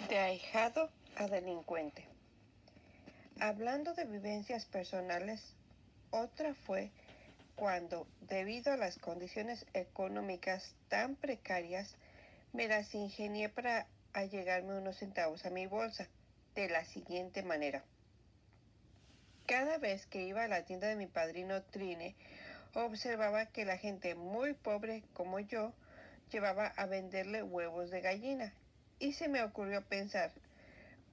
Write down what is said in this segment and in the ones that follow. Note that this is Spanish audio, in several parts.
De ahijado a delincuente. Hablando de vivencias personales, otra fue cuando, debido a las condiciones económicas tan precarias, me las ingenié para allegarme unos centavos a mi bolsa, de la siguiente manera. Cada vez que iba a la tienda de mi padrino Trine, observaba que la gente muy pobre como yo llevaba a venderle huevos de gallina, y se me ocurrió pensar,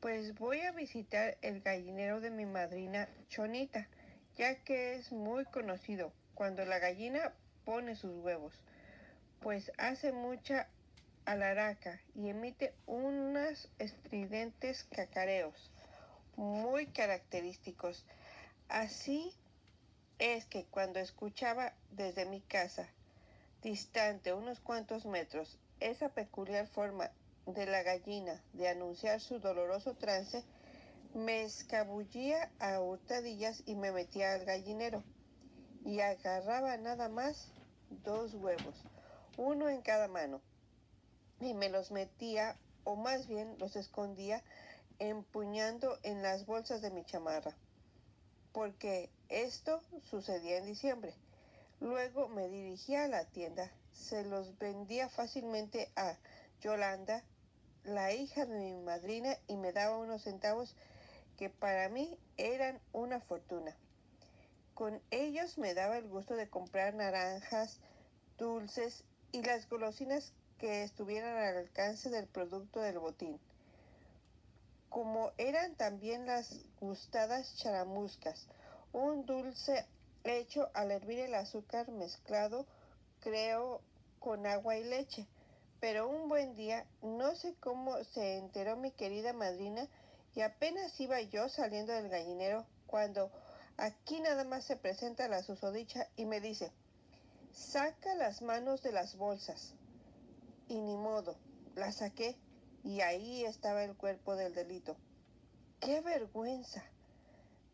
pues voy a visitar el gallinero de mi madrina Chonita, ya que es muy conocido cuando la gallina pone sus huevos, pues hace mucha alaraca y emite unos estridentes cacareos muy característicos. Así es que cuando escuchaba desde mi casa, distante unos cuantos metros, esa peculiar forma de la gallina de anunciar su doloroso trance, me escabullía a hurtadillas y me metía al gallinero, y agarraba nada más 2 huevos, uno en cada mano, y me los metía, o más bien los escondía, empuñando en las bolsas de mi chamarra, porque esto sucedía en diciembre. Luego me dirigía a la tienda, se los vendía fácilmente a Yolanda, la hija de mi madrina, y me daba unos centavos que para mí eran una fortuna. Con ellos me daba el gusto de comprar naranjas, dulces y las golosinas que estuvieran al alcance del producto del botín, como eran también las gustadas charamuscas, un dulce hecho al hervir el azúcar mezclado, creo, con agua y leche. Pero un buen día, no sé cómo se enteró mi querida madrina, y apenas iba yo saliendo del gallinero cuando aquí nada más se presenta la susodicha y me dice, saca las manos de las bolsas. Y ni modo, las saqué, y ahí estaba el cuerpo del delito. ¡Qué vergüenza!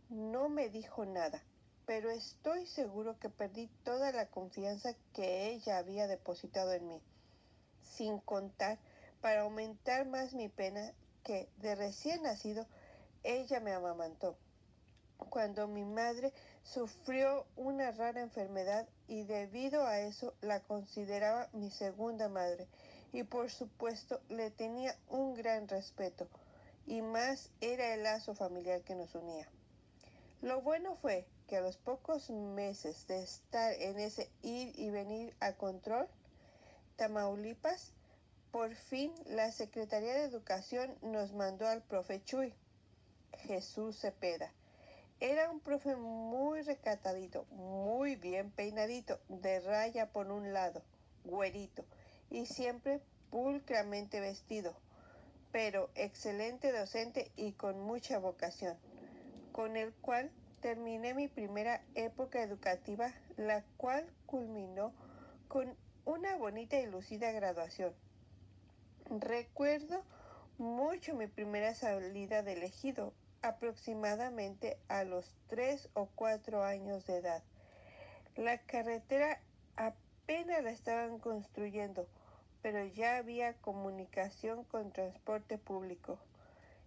No me dijo nada, pero estoy seguro que perdí toda la confianza que ella había depositado en mí, sin contar, para aumentar más mi pena, que de recién nacido ella me amamantó, cuando mi madre sufrió una rara enfermedad, y debido a eso la consideraba mi segunda madre, y por supuesto le tenía un gran respeto, y más era el lazo familiar que nos unía. Lo bueno fue que a los pocos meses de estar en ese ir y venir a Control, Tamaulipas, por fin la Secretaría de Educación nos mandó al profe Chuy, Jesús Cepeda. Era un profe muy recatadito, muy bien peinadito, de raya por un lado, güerito, y siempre pulcramente vestido, pero excelente docente y con mucha vocación, con el cual terminé mi primera época educativa, la cual culminó con una bonita y lucida graduación. Recuerdo mucho mi primera salida del ejido, aproximadamente a los 3 o 4 años de edad. La carretera apenas la estaban construyendo, pero ya había comunicación con transporte público,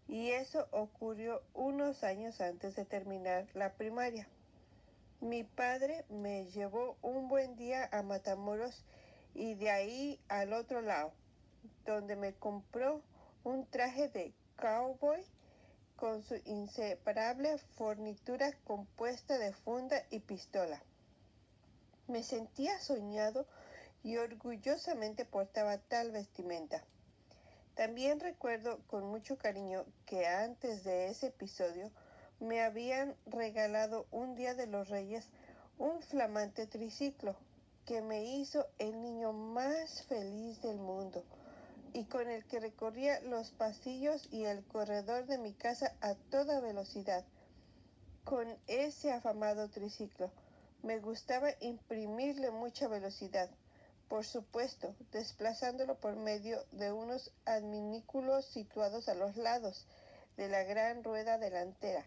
y eso ocurrió unos años antes de terminar la primaria. Mi padre me llevó un buen día a Matamoros y de ahí al otro lado, donde me compró un traje de cowboy con su inseparable fornitura compuesta de funda y pistola. Me sentía soñado y orgullosamente portaba tal vestimenta. También recuerdo con mucho cariño que antes de ese episodio me habían regalado un día de los Reyes un flamante triciclo que me hizo el niño más feliz del mundo, y con el que recorría los pasillos y el corredor de mi casa a toda velocidad. Con ese afamado triciclo me gustaba imprimirle mucha velocidad, por supuesto, desplazándolo por medio de unos adminículos situados a los lados de la gran rueda delantera,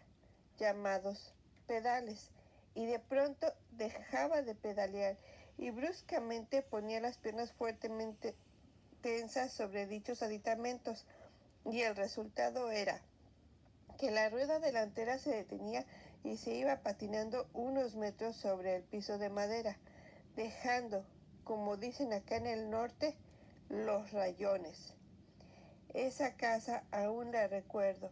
llamados pedales, y de pronto dejaba de pedalear y bruscamente ponía las piernas fuertemente tensas sobre dichos aditamentos, y el resultado era que la rueda delantera se detenía y se iba patinando unos metros sobre el piso de madera, dejando, como dicen acá en el norte, los rayones. Esa casa aún la recuerdo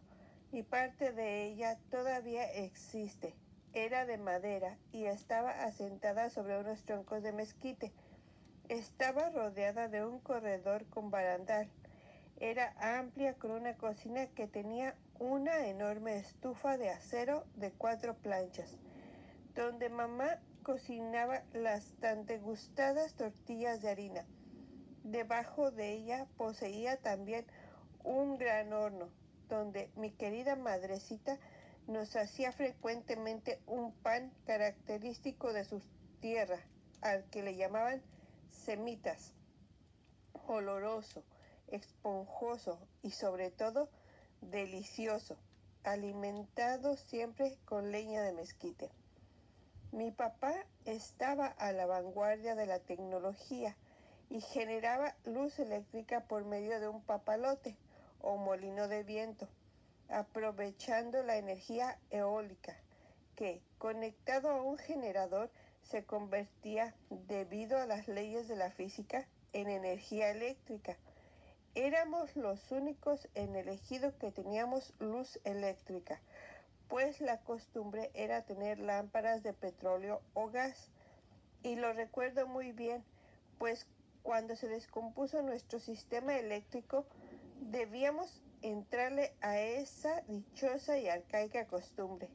y parte de ella todavía existe. Era de madera y estaba asentada sobre unos troncos de mezquite. Estaba rodeada de un corredor con barandal. Era amplia con una cocina que tenía una enorme estufa de acero de 4 planchas, donde mamá cocinaba las tan degustadas tortillas de harina. Debajo de ella poseía también un gran horno, donde mi querida madrecita nos hacía frecuentemente un pan característico de sus tierras, al que le llamaban semitas, oloroso, esponjoso y sobre todo delicioso, alimentado siempre con leña de mezquite. Mi papá estaba a la vanguardia de la tecnología y generaba luz eléctrica por medio de un papalote o molino de viento, aprovechando la energía eólica, que, conectado a un generador, se convertía, debido a las leyes de la física, en energía eléctrica. Éramos los únicos en el ejido que teníamos luz eléctrica, pues la costumbre era tener lámparas de petróleo o gas. Y lo recuerdo muy bien, pues cuando se descompuso nuestro sistema eléctrico, debíamos entrarle a esa dichosa y arcaica costumbre.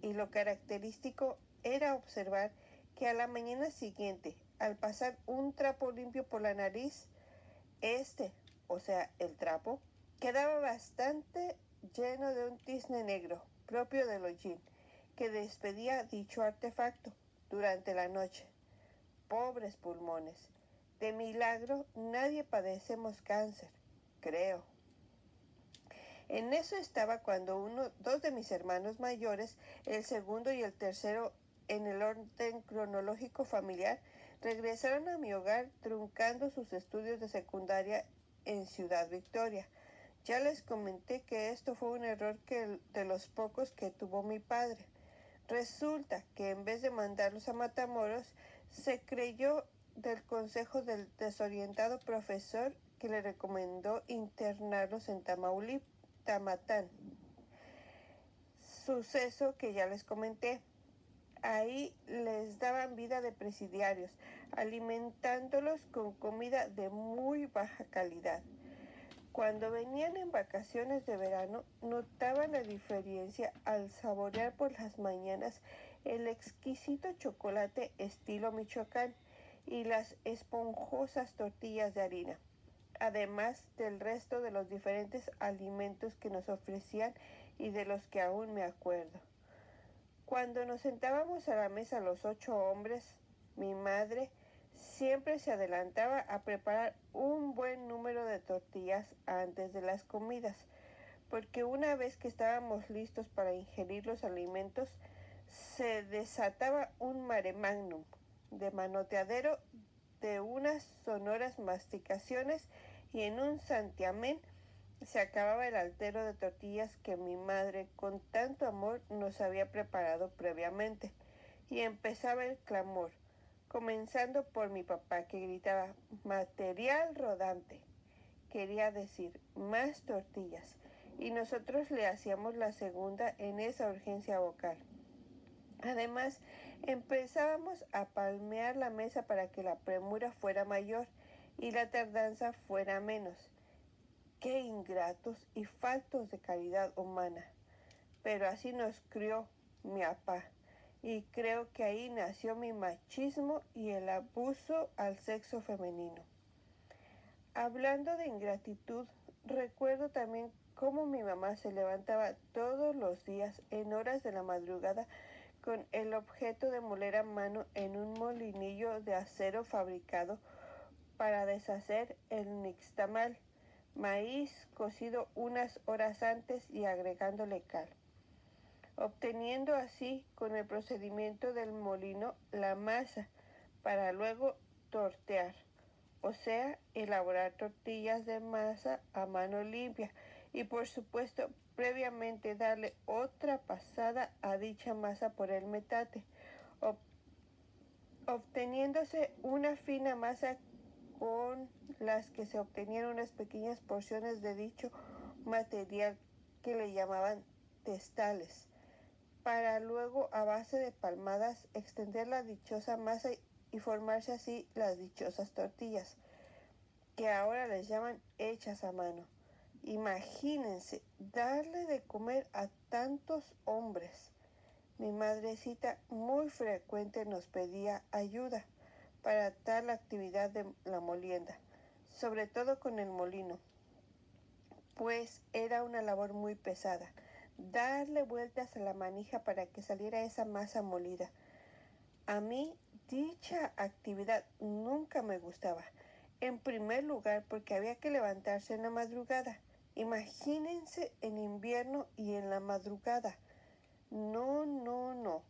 Y lo característico era observar que a la mañana siguiente, al pasar un trapo limpio por la nariz, o sea, el trapo, quedaba bastante lleno de un tizne negro, propio del hollín, que despedía dicho artefacto durante la noche. Pobres pulmones. De milagro nadie padecemos cáncer, creo. En eso estaba cuando dos de mis hermanos mayores, el segundo y el tercero en el orden cronológico familiar, regresaron a mi hogar truncando sus estudios de secundaria en Ciudad Victoria. Ya les comenté que esto fue un error de los pocos que tuvo mi padre. Resulta que en vez de mandarlos a Matamoros, se creyó del consejo del desorientado profesor que le recomendó internarlos en Tamatán. Suceso que ya les comenté. Ahí les daban vida de presidiarios, alimentándolos con comida de muy baja calidad. Cuando venían en vacaciones de verano, notaban la diferencia al saborear por las mañanas el exquisito chocolate estilo Michoacán y las esponjosas tortillas de harina, además del resto de los diferentes alimentos que nos ofrecían y de los que aún me acuerdo. Cuando nos sentábamos a la mesa los 8 hombres, mi madre siempre se adelantaba a preparar un buen número de tortillas antes de las comidas, porque una vez que estábamos listos para ingerir los alimentos, se desataba un mare magnum de manoteadero, de unas sonoras masticaciones, y en un santiamén se acababa el altero de tortillas que mi madre con tanto amor nos había preparado previamente, y empezaba el clamor, comenzando por mi papá, que gritaba material rodante. Quería decir más tortillas, y nosotros le hacíamos la segunda en esa urgencia vocal. Además, empezábamos a palmear la mesa para que la premura fuera mayor y la tardanza fuera menos. ¡Qué ingratos y faltos de caridad humana! Pero así nos crió mi papá, y creo que ahí nació mi machismo y el abuso al sexo femenino. Hablando de ingratitud, recuerdo también cómo mi mamá se levantaba todos los días en horas de la madrugada con el objeto de moler a mano en un molinillo de acero fabricado para deshacer el nixtamal, maíz cocido unas horas antes y agregándole cal, obteniendo así con el procedimiento del molino la masa para luego tortear, o sea, elaborar tortillas de masa a mano limpia y por supuesto previamente darle otra pasada a dicha masa por el metate, obteniéndose una fina masa con las que se obtenían unas pequeñas porciones de dicho material que le llamaban testales, para luego a base de palmadas extender la dichosa masa y formarse así las dichosas tortillas, que ahora les llaman hechas a mano. Imagínense darle de comer a tantos hombres. Mi madrecita muy frecuente nos pedía ayuda para tal actividad de la molienda, sobre todo con el molino, pues era una labor muy pesada, darle vueltas a la manija para que saliera esa masa molida. A mí dicha actividad nunca me gustaba, en primer lugar porque había que levantarse en la madrugada. Imagínense en invierno y en la madrugada. No, no, no.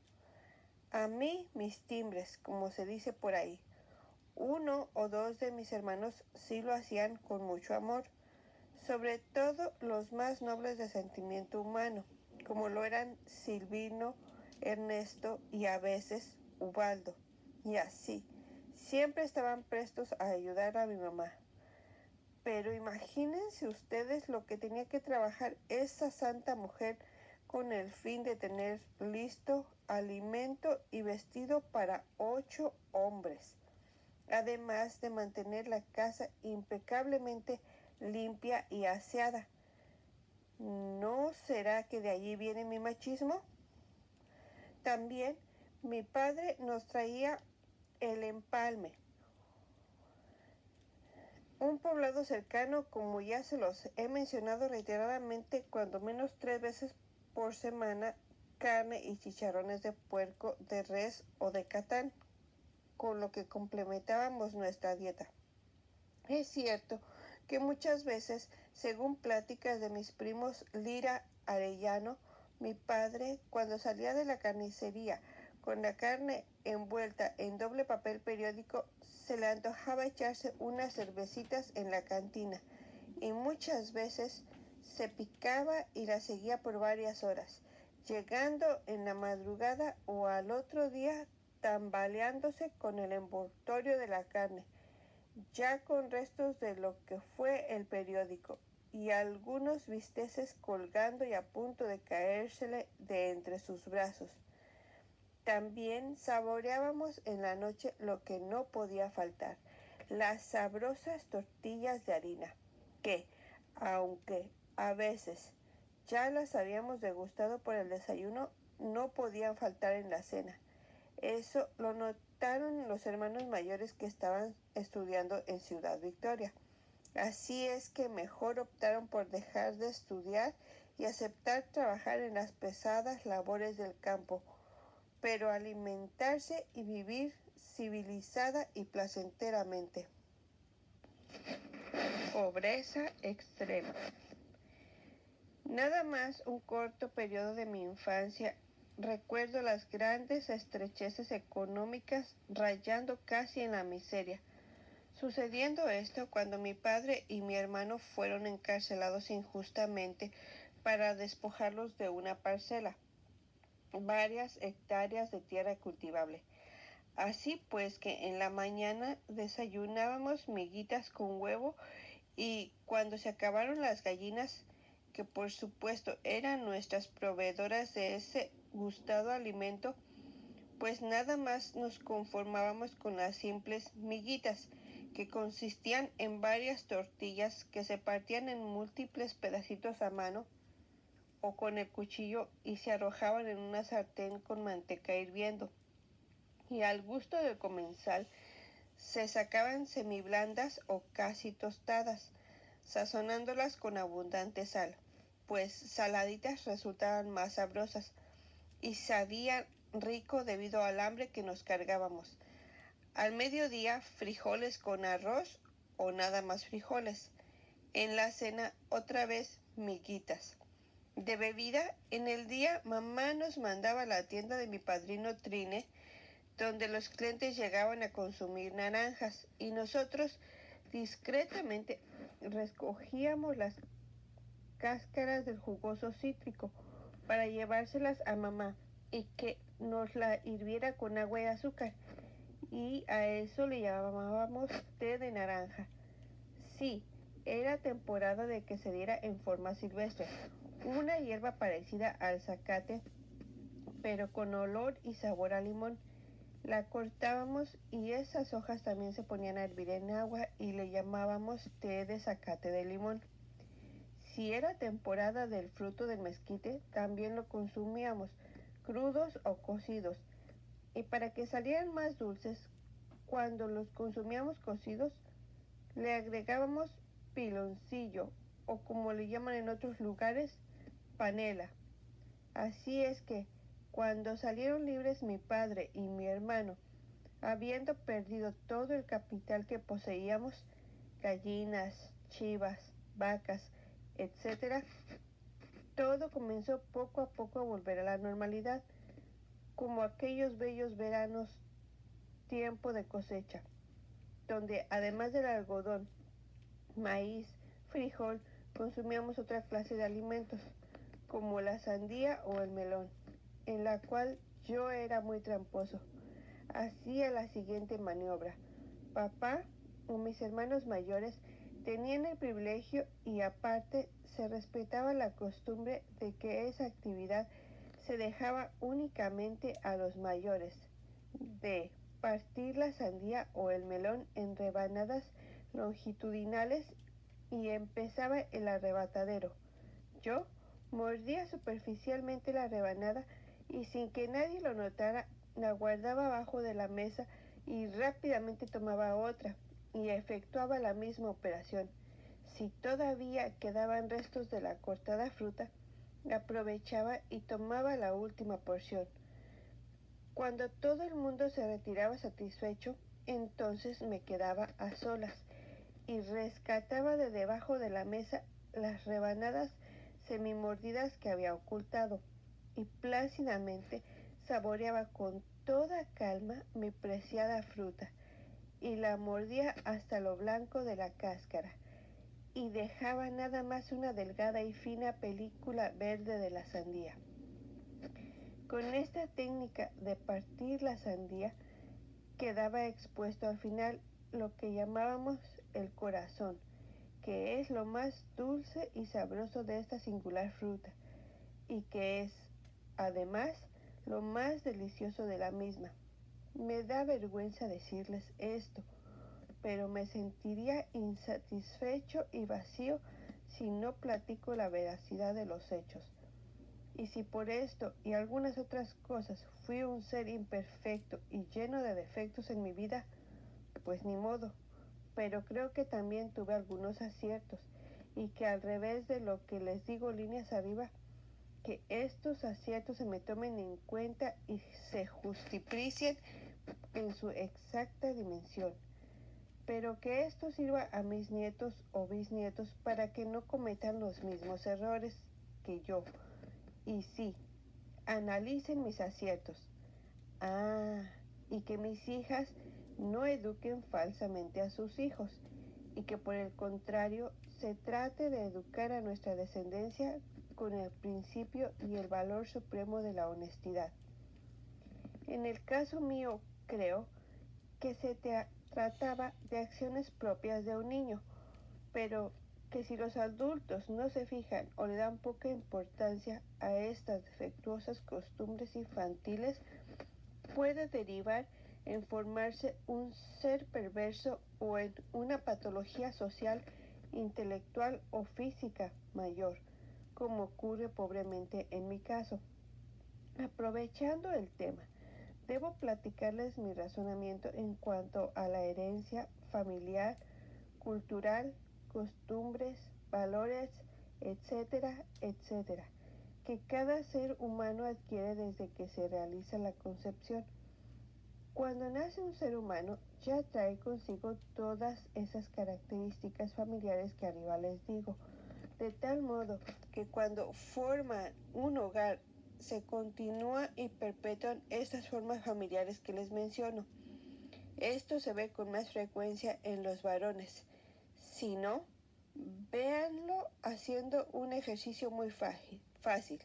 A mí mis timbres, como se dice por ahí. Uno o dos de mis hermanos sí lo hacían con mucho amor, sobre todo los más nobles de sentimiento humano, como lo eran Silvino, Ernesto y a veces Ubaldo. Y así, siempre estaban prestos a ayudar a mi mamá. Pero imagínense ustedes lo que tenía que trabajar esa santa mujer con el fin de tener listo alimento y vestido para 8 hombres, además de mantener la casa impecablemente limpia y aseada. ¿No será que de allí viene mi machismo? También mi padre nos traía el empalme, un poblado cercano, como ya se los he mencionado reiteradamente, cuando menos 3 veces por semana, carne y chicharrones de puerco, de res o de catán, con lo que complementábamos nuestra dieta. Es cierto que muchas veces, según pláticas de mis primos Lira Arellano, mi padre, cuando salía de la carnicería con la carne envuelta en doble papel periódico, se le antojaba echarse unas cervecitas en la cantina y muchas veces se picaba y la seguía por varias horas, llegando en la madrugada o al otro día tambaleándose con el envoltorio de la carne, ya con restos de lo que fue el periódico, y algunos bisteces colgando y a punto de caérsele de entre sus brazos. También saboreábamos en la noche lo que no podía faltar, las sabrosas tortillas de harina, que, aunque a veces ya las habíamos degustado por el desayuno, no podían faltar en la cena. Eso lo notaron los hermanos mayores que estaban estudiando en Ciudad Victoria. Así es que mejor optaron por dejar de estudiar y aceptar trabajar en las pesadas labores del campo, pero alimentarse y vivir civilizada y placenteramente. Pobreza extrema. Nada más un corto periodo de mi infancia recuerdo las grandes estrecheces económicas rayando casi en la miseria. Sucediendo esto cuando mi padre y mi hermano fueron encarcelados injustamente para despojarlos de una parcela, varias hectáreas de tierra cultivable. Así pues que en la mañana desayunábamos miguitas con huevo y cuando se acabaron las gallinas, que por supuesto eran nuestras proveedoras de ese gustado alimento, pues nada más nos conformábamos con las simples miguitas, que consistían en varias tortillas que se partían en múltiples pedacitos a mano o con el cuchillo y se arrojaban en una sartén con manteca hirviendo. Y al gusto del comensal se sacaban semiblandas o casi tostadas, sazonándolas con abundante sal, pues saladitas resultaban más sabrosas y sabían rico debido al hambre que nos cargábamos. Al mediodía, frijoles con arroz o nada más frijoles. En la cena, otra vez miguitas. De bebida, en el día mamá nos mandaba a la tienda de mi padrino Trine, donde los clientes llegaban a consumir naranjas y nosotros discretamente recogíamos las cáscaras del jugoso cítrico para llevárselas a mamá y que nos la hirviera con agua y azúcar. Y a eso le llamábamos té de naranja. Sí, era temporada de que se diera en forma silvestre, una hierba parecida al zacate, pero con olor y sabor a limón. La cortábamos y esas hojas también se ponían a hervir en agua y le llamábamos té de zacate de limón. Si era temporada del fruto del mezquite, también lo consumíamos, crudos o cocidos. Y para que salieran más dulces, cuando los consumíamos cocidos, le agregábamos piloncillo o como le llaman en otros lugares, panela. Así es que, cuando salieron libres mi padre y mi hermano, habiendo perdido todo el capital que poseíamos, gallinas, chivas, vacas, etc., todo comenzó poco a poco a volver a la normalidad, como aquellos bellos veranos, tiempo de cosecha, donde además del algodón, maíz, frijol, consumíamos otra clase de alimentos, como la sandía o el melón, en la cual yo era muy tramposo. Hacía la siguiente maniobra. Papá o mis hermanos mayores tenían el privilegio y aparte se respetaba la costumbre de que esa actividad se dejaba únicamente a los mayores, de partir la sandía o el melón en rebanadas longitudinales y empezaba el arrebatadero. Yo mordía superficialmente la rebanada y sin que nadie lo notara, la guardaba abajo de la mesa y rápidamente tomaba otra y efectuaba la misma operación. Si todavía quedaban restos de la cortada fruta, aprovechaba y tomaba la última porción. Cuando todo el mundo se retiraba satisfecho, entonces me quedaba a solas y rescataba de debajo de la mesa las rebanadas semimordidas que había ocultado y plácidamente saboreaba con toda calma mi preciada fruta y la mordía hasta lo blanco de la cáscara y dejaba nada más una delgada y fina película verde de la sandía. Con esta técnica de partir la sandía quedaba expuesto al final lo que llamábamos el corazón, que es lo más dulce y sabroso de esta singular fruta, y que es, además, lo más delicioso de la misma. Me da vergüenza decirles esto, pero me sentiría insatisfecho y vacío si no platico la veracidad de los hechos. Y si por esto y algunas otras cosas fui un ser imperfecto y lleno de defectos en mi vida, pues ni modo. Pero creo que también tuve algunos aciertos y que al revés de lo que les digo líneas arriba, que estos aciertos se me tomen en cuenta y se justifien en su exacta dimensión. Pero que esto sirva a mis nietos o bisnietos para que no cometan los mismos errores que yo. Y sí, analicen mis aciertos. Y que mis hijas no eduquen falsamente a sus hijos y que por el contrario se trate de educar a nuestra descendencia con el principio y el valor supremo de la honestidad. En el caso mío, creo que se trataba de acciones propias de un niño, pero que si los adultos no se fijan o le dan poca importancia a estas defectuosas costumbres infantiles, puede derivar en formarse un ser perverso o en una patología social, intelectual o física mayor, como ocurre pobremente en mi caso. Aprovechando el tema, debo platicarles mi razonamiento en cuanto a la herencia familiar, cultural, costumbres, valores, etcétera, etcétera, que cada ser humano adquiere desde que se realiza la concepción. Cuando nace un ser humano, ya trae consigo todas esas características familiares que arriba les digo, de tal modo que cuando forma un hogar, se continúa y perpetúan estas formas familiares que les menciono. Esto se ve con más frecuencia en los varones. Si no, Véanlo haciendo un ejercicio muy fácil.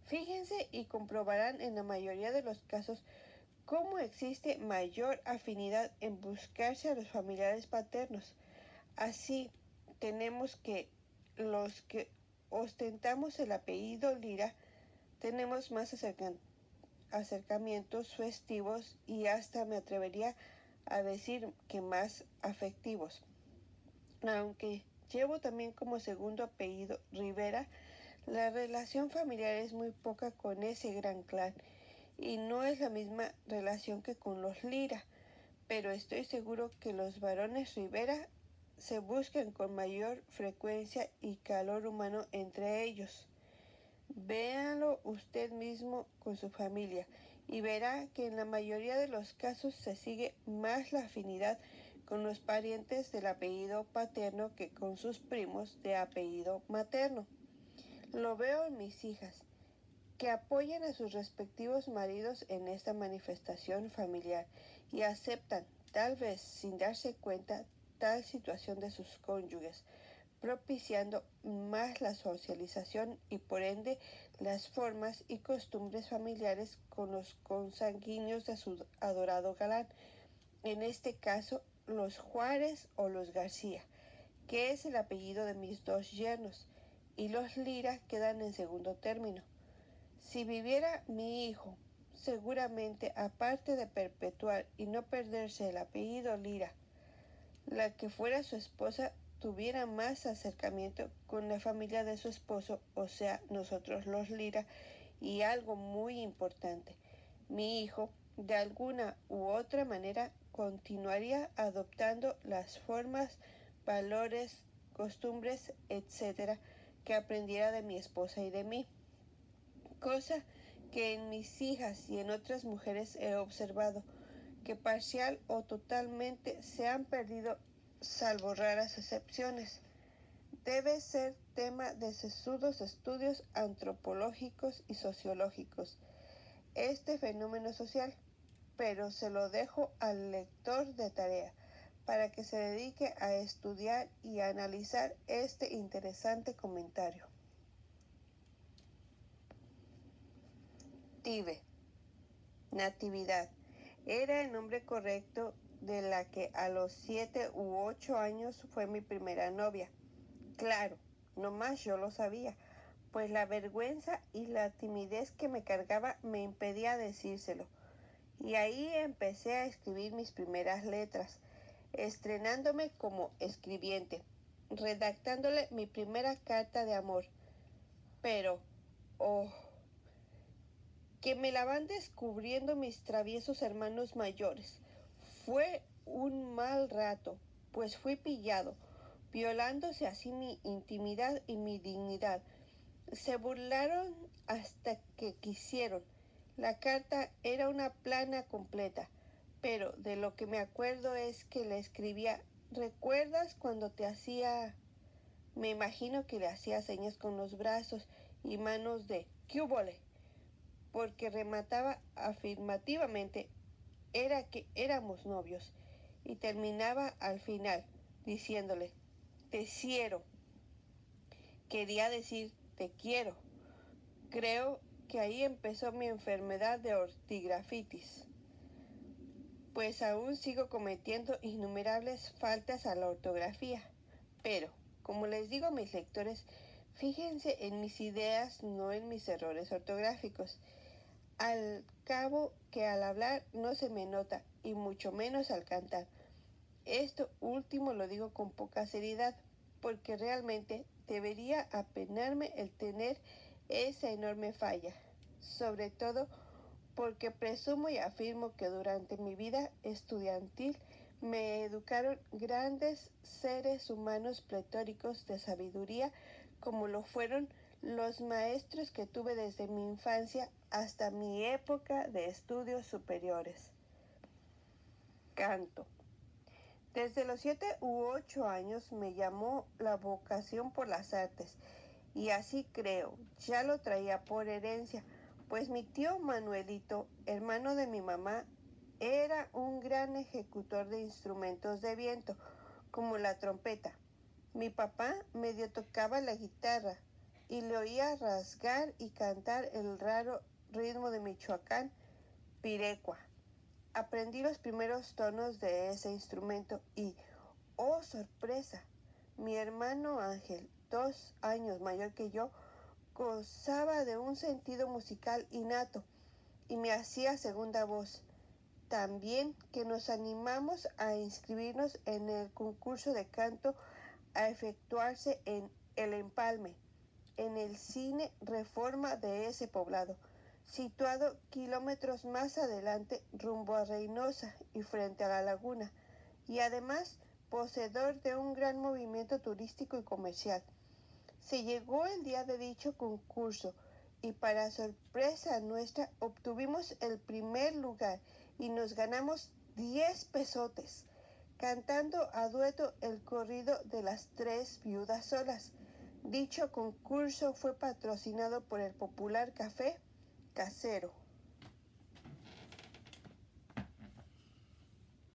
Fíjense y comprobarán en la mayoría de los casos cómo existe mayor afinidad en buscarse a los familiares paternos. Así, tenemos que los que ostentamos el apellido Lira tenemos más acercamientos festivos y hasta me atrevería a decir que más afectivos. Aunque llevo también como segundo apellido Rivera, la relación familiar es muy poca con ese gran clan y no es la misma relación que con los Lira, pero estoy seguro que los varones Rivera se buscan con mayor frecuencia y calor humano entre ellos. Véanlo usted mismo con su familia y verá que en la mayoría de los casos se sigue más la afinidad con los parientes del apellido paterno que con sus primos de apellido materno. Lo veo en mis hijas, que apoyan a sus respectivos maridos en esta manifestación familiar y aceptan, tal vez sin darse cuenta, tal situación de sus cónyuges, propiciando más la socialización y por ende las formas y costumbres familiares con los consanguíneos de su adorado galán, en este caso los Juárez o los García, que es el apellido de mis dos yernos, y los Lira quedan en segundo término. Si viviera mi hijo, seguramente aparte de perpetuar y no perderse el apellido Lira, la que fuera su esposa tuviera más acercamiento con la familia de su esposo, o sea, nosotros los Lira, y algo muy importante, mi hijo de alguna u otra manera continuaría adoptando las formas, valores, costumbres, etcétera, que aprendiera de mi esposa y de mí, cosa que en mis hijas y en otras mujeres he observado que parcial o totalmente se han perdido, salvo raras excepciones. Debe ser tema de sesudos estudios antropológicos y sociológicos este fenómeno social, pero se lo dejo al lector de tarea para que se dedique a estudiar y a analizar este interesante comentario. Tive, Natividad, era el nombre correcto de la que a los 7 u 8 años fue mi primera novia. Claro, nomás yo lo sabía, pues la vergüenza y la timidez que me cargaba me impedía decírselo. Y ahí empecé a escribir mis primeras letras, estrenándome como escribiente, redactándole mi primera carta de amor. Pero, oh, que me la van descubriendo mis traviesos hermanos mayores. Fue un mal rato, pues fui pillado, violándose así mi intimidad y mi dignidad. Se burlaron hasta que quisieron. La carta era una plana completa, pero de lo que me acuerdo es que le escribía, ¿recuerdas cuando te hacía? Me imagino que le hacía señas con los brazos y manos de ¿qué húbole? Porque remataba afirmativamente, era que éramos novios, y terminaba al final diciéndole, te quiero. Quería decir, te quiero. Creo que ahí empezó mi enfermedad de ortigrafitis, pues aún sigo cometiendo innumerables faltas a la ortografía. Pero, como les digo a mis lectores, fíjense en mis ideas, no en mis errores ortográficos. Al cabo que al hablar no se me nota, y mucho menos al cantar. Esto último lo digo con poca seriedad, porque realmente debería apenarme el tener esa enorme falla, sobre todo porque presumo y afirmo que durante mi vida estudiantil me educaron grandes seres humanos pletóricos de sabiduría como lo fueron los maestros que tuve desde mi infancia hasta mi época de estudios superiores. Canto. Desde los 7 u 8 años me llamó la vocación por las artes, y así creo, ya lo traía por herencia, pues mi tío Manuelito, hermano de mi mamá, era un gran ejecutor de instrumentos de viento, como la trompeta. Mi papá medio tocaba la guitarra y le oía rasgar y cantar el raro ritmo de Michoacán, pirecua. Aprendí los primeros tonos de ese instrumento y, oh sorpresa, mi hermano Ángel, 2 años mayor que yo, gozaba de un sentido musical innato y me hacía segunda voz. También que nos animamos a inscribirnos en el concurso de canto a efectuarse en El Empalme, en el Cine Reforma de ese poblado, situado kilómetros más adelante rumbo a Reynosa y frente a la laguna, y además poseedor de un gran movimiento turístico y comercial. Se llegó el día de dicho concurso y para sorpresa nuestra obtuvimos el primer lugar y nos ganamos 10 pesotes, cantando a dueto el corrido de las 3 viudas solas. Dicho concurso fue patrocinado por el popular café Casero.